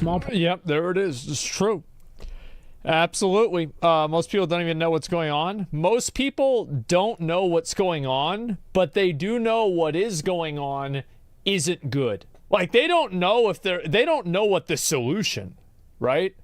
Yep, there it is. It's true. Absolutely. Most people don't even know what's going on. Most people don't know what's going on, but they do know what is going on isn't good. Like, they don't know they don't know what the solution, right?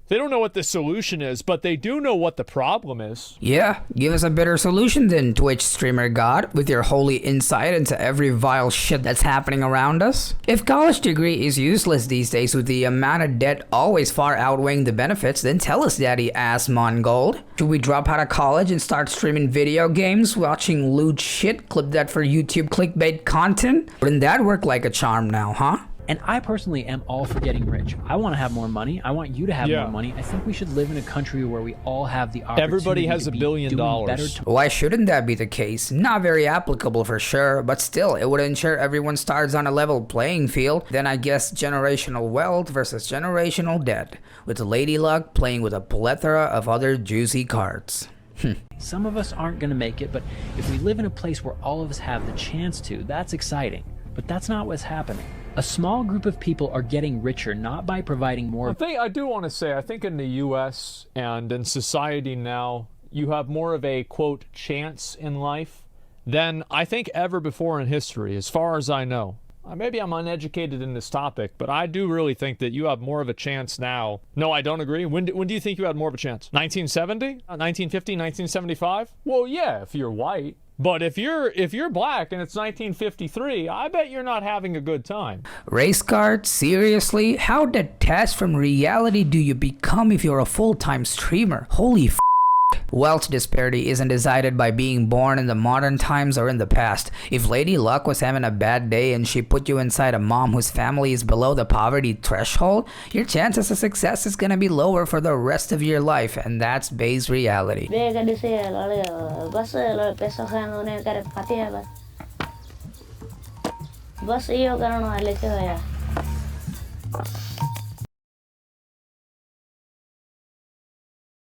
They don't know what the solution is, but they do know what the problem is. Yeah, give us a better solution than Twitch streamer God, with your holy insight into every vile shit that's happening around us. If college degree is useless these days with the amount of debt always far outweighing the benefits, then tell us, Daddy Asmongold. Should we drop out of college and start streaming video games, watching lewd shit, clip that for YouTube clickbait content? Wouldn't that work like a charm now, huh? And I personally am all for getting rich. I want to have more money. I want you to have more money. I think we should live in a country where we all have the opportunity. Everybody has $1 billion. Why shouldn't that be the case? Not very applicable for sure, but still, it would ensure everyone starts on a level playing field. Then I guess generational wealth versus generational debt, with Lady Luck playing with a plethora of other juicy cards. Some of us aren't going to make it, but if we live in a place where all of us have the chance to, that's exciting. But that's not what's happening. A small group of people are getting richer not by providing more. I do want to say, I think in the U.S. and in society now, you have more of a, quote, chance in life than I think ever before in history, as far as I know. Maybe I'm uneducated in this topic, but I do really think that you have more of a chance now. No, I don't agree. When do you think you had more of a chance? 1970? 1950? 1975? Well, yeah, if you're white. But if you're black and it's 1953, I bet you're not having a good time. Race card? Seriously? How detached from reality do you become if you're a full-time streamer? Holy f***. Wealth disparity isn't decided by being born in the modern times or in the past. If Lady Luck was having a bad day and she put you inside a mom whose family is below the poverty threshold, your chances of success is gonna be lower for the rest of your life, and that's base reality.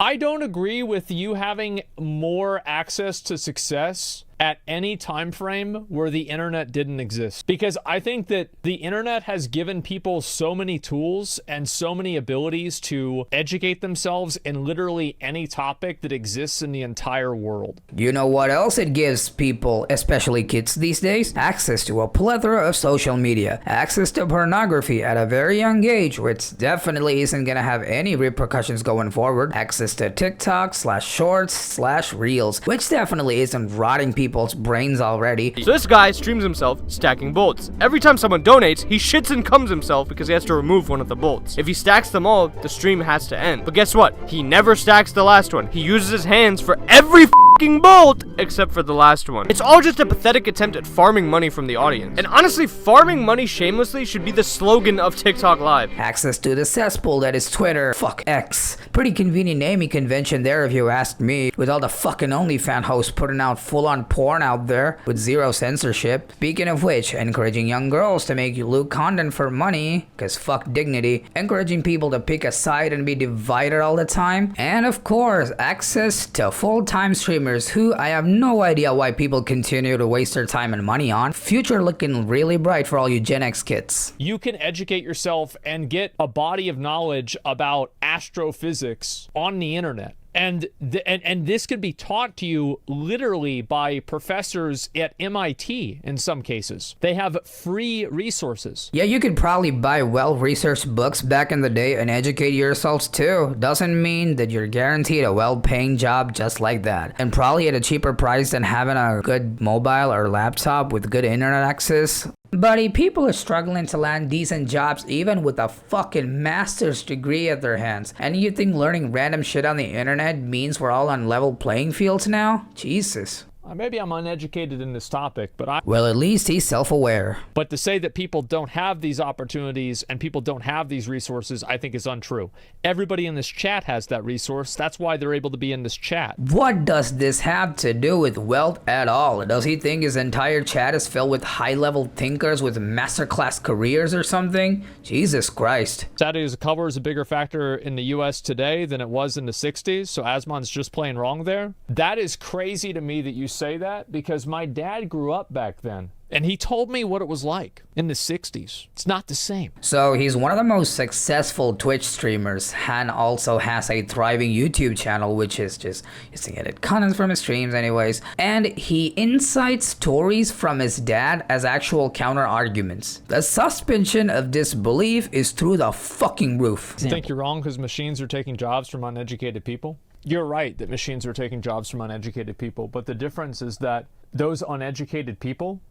I don't agree with you having more access to success at any time frame where the internet didn't exist, because I think that the internet has given people so many tools and so many abilities to educate themselves in literally any topic that exists in the entire world. You know what else it gives people, especially kids these days? Access to a plethora of social media, access to pornography at a very young age, which definitely isn't gonna have any repercussions going forward, access to TikTok /shorts /reels, which definitely isn't rotting people's brains already. So this guy streams himself stacking bolts. Every time someone donates, he shits and comes himself because he has to remove one of the bolts. If he stacks them all, the stream has to end. But guess what? He never stacks the last one. He uses his hands for every fucking bolt except for the last one. It's all just a pathetic attempt at farming money from the audience. And honestly, farming money shamelessly should be the slogan of TikTok Live. Access to the cesspool that is Twitter. Fuck X. Pretty convenient naming convention there if you ask me, with all the fucking OnlyFans hosts putting out full-on porn out there with zero censorship. Speaking of which, encouraging young girls to make lewd content for money, cause fuck dignity. Encouraging people to pick a side and be divided all the time. And of course, access to full-time streamers who I have no idea why people continue to waste their time and money on. Future looking really bright for all you Gen X kids. You can educate yourself and get a body of knowledge about astrophysics on the internet. And this could be taught to you literally by professors at MIT in some cases. They have free resources. Yeah, you could probably buy well-researched books back in the day and educate yourselves too. Doesn't mean that you're guaranteed a well-paying job just like that. And probably at a cheaper price than having a good mobile or laptop with good internet access. Buddy, people are struggling to land decent jobs even with a fucking master's degree at their hands. And you think learning random shit on the internet means we're all on level playing fields now? Jesus. Maybe I'm uneducated in this topic, but Well, at least he's self-aware. But to say that people don't have these opportunities and people don't have these resources, I think is untrue. Everybody in this chat has that resource. That's why they're able to be in this chat. What does this have to do with wealth at all? Does he think his entire chat is filled with high-level thinkers with masterclass careers or something? Jesus Christ. Saturday's color is a bigger factor in the US today than it was in the 60s, so Asmon's just plain wrong there. That is crazy to me that you say that, because my dad grew up back then. And he told me what it was like in the 60s. It's not the same. So he's one of the most successful Twitch streamers. Han also has a thriving YouTube channel, which is just using edit content from his streams anyways. And he incites stories from his dad as actual counter arguments. The suspension of disbelief is through the fucking roof. You think you're wrong because machines are taking jobs from uneducated people? You're right that machines are taking jobs from uneducated people, but the difference is that those uneducated people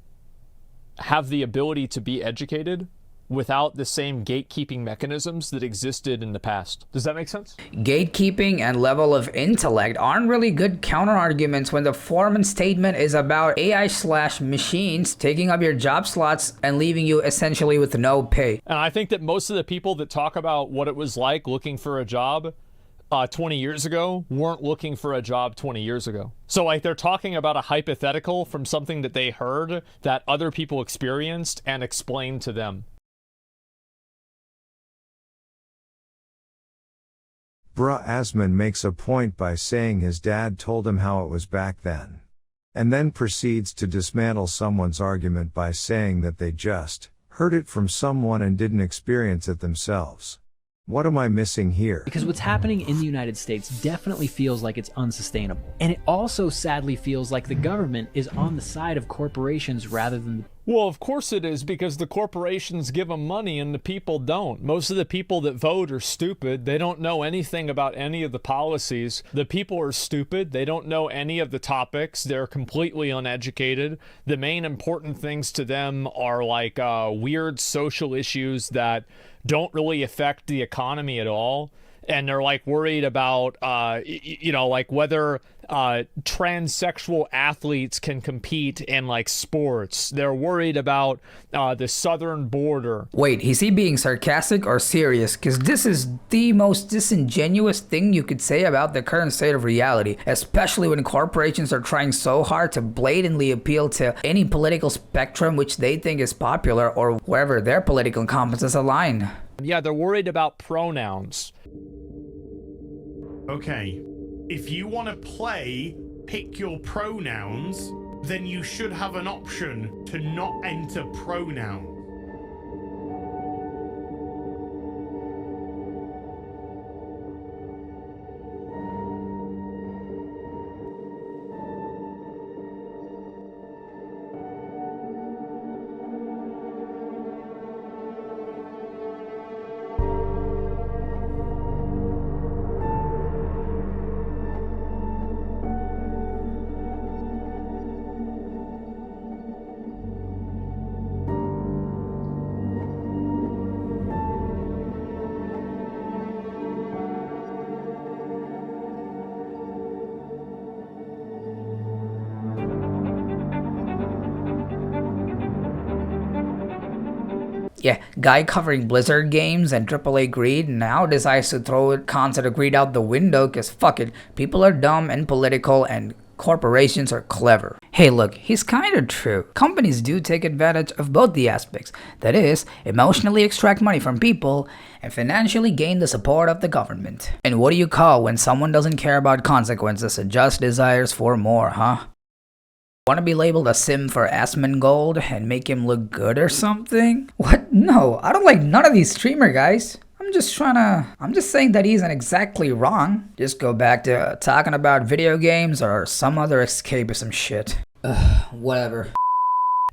have the ability to be educated without the same gatekeeping mechanisms that existed in the past. Does that make sense? Gatekeeping and level of intellect aren't really good counter-arguments when the Foreman statement is about AI/machines taking up your job slots and leaving you essentially with no pay. And I think that most of the people that talk about what it was like looking for a job 20 years ago weren't looking for a job 20 years ago. So like they're talking about a hypothetical from something that they heard that other people experienced and explained to them. Bruh, Asmon makes a point by saying his dad told him how it was back then. And then proceeds to dismantle someone's argument by saying that they just heard it from someone and didn't experience it themselves. What am I missing here? Because what's happening in the United States definitely feels like it's unsustainable. And it also sadly feels like the government is on the side of corporations rather than... Well, of course it is, because the corporations give them money and the people don't. Most of the people that vote are stupid. They don't know anything about any of the policies. The people are stupid. They don't know any of the topics. They're completely uneducated. The main important things to them are like weird social issues that don't really affect the economy at all. And they're like worried about, like whether transsexual athletes can compete in like sports. They're worried about the southern border. Wait, is he being sarcastic or serious? Because this is the most disingenuous thing you could say about the current state of reality, especially when corporations are trying so hard to blatantly appeal to any political spectrum which they think is popular or wherever their political compasses align. Yeah, they're worried about pronouns. Okay, if you want to play pick your pronouns, then you should have an option to not enter pronouns. Yeah, guy covering Blizzard games and AAA greed now decides to throw concept of greed out the window because fuck it, people are dumb and political and corporations are clever. Hey look, he's kinda true. Companies do take advantage of both the aspects. That is, emotionally extract money from people and financially gain the support of the government. And what do you call when someone doesn't care about consequences and just desires for more, huh? Want to be labeled a sim for Asmongold and make him look good or something? What? No, I don't like none of these streamer guys. I'm just saying that he isn't exactly wrong. Just go back to talking about video games or some other escapism shit. Whatever.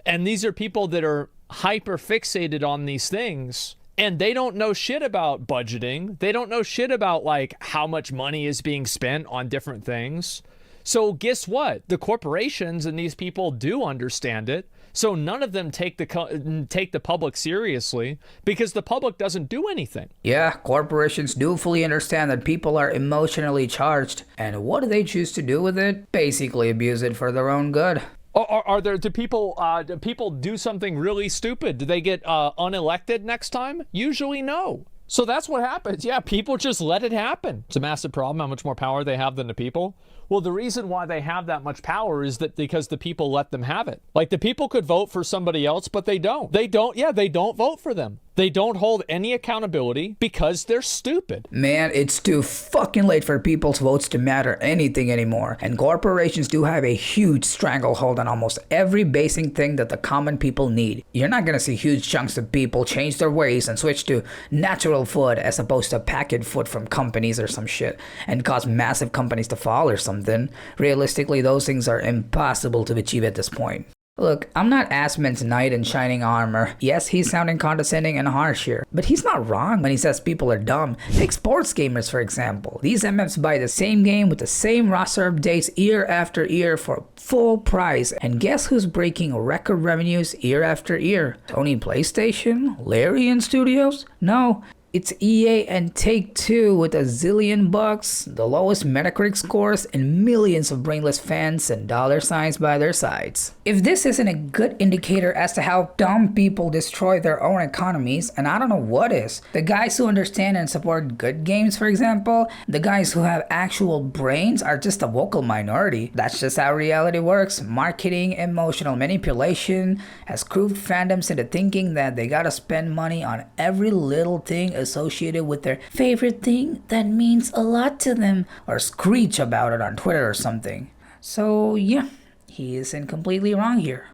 And these are people that are hyper fixated on these things. And they don't know shit about budgeting. They don't know shit about like how much money is being spent on different things. So guess what? The corporations and these people do understand it. So none of them take the public seriously because the public doesn't do anything. Yeah, corporations do fully understand that people are emotionally charged. And what do they choose to do with it? Basically abuse it for their own good. Do people do something really stupid? Do they get unelected next time? Usually no. So that's what happens. Yeah, people just let it happen. It's a massive problem how much more power they have than the people. Well, the reason why they have that much power is that because the people let them have it. Like the people could vote for somebody else, but they don't. They don't vote for them. They don't hold any accountability because they're stupid. Man, it's too fucking late for people's votes to matter anything anymore. And corporations do have a huge stranglehold on almost every basic thing that the common people need. You're not gonna see huge chunks of people change their ways and switch to natural food as opposed to packaged food from companies or some shit and cause massive companies to fall or something. Realistically, those things are impossible to achieve at this point. Look, I'm not Asmon's knight in shining armor. Yes, he's sounding condescending and harsh here, but he's not wrong when he says people are dumb. Take sports gamers for example. These MFs buy the same game with the same roster updates year after year for full price, and guess who's breaking record revenues year after year? Sony PlayStation? Larian Studios? No. It's EA and Take-Two with a zillion bucks, the lowest Metacritic scores, and millions of brainless fans and dollar signs by their sides. If this isn't a good indicator as to how dumb people destroy their own economies, and I don't know what is. The guys who understand and support good games, for example, the guys who have actual brains are just a vocal minority. That's just how reality works. Marketing, emotional manipulation has grooved fandoms into thinking that they gotta spend money on every little thing associated with their favorite thing that means a lot to them, or screech about it on Twitter or something. So yeah, he isn't completely wrong here.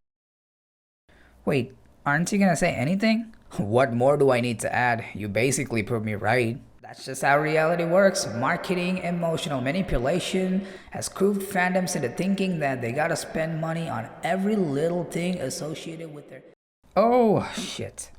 Wait, aren't you gonna say anything? What more do I need to add? You basically proved me right. That's just how reality works. Marketing, emotional manipulation has grooved fandoms into thinking that they gotta spend money on every little thing associated with their... Oh shit.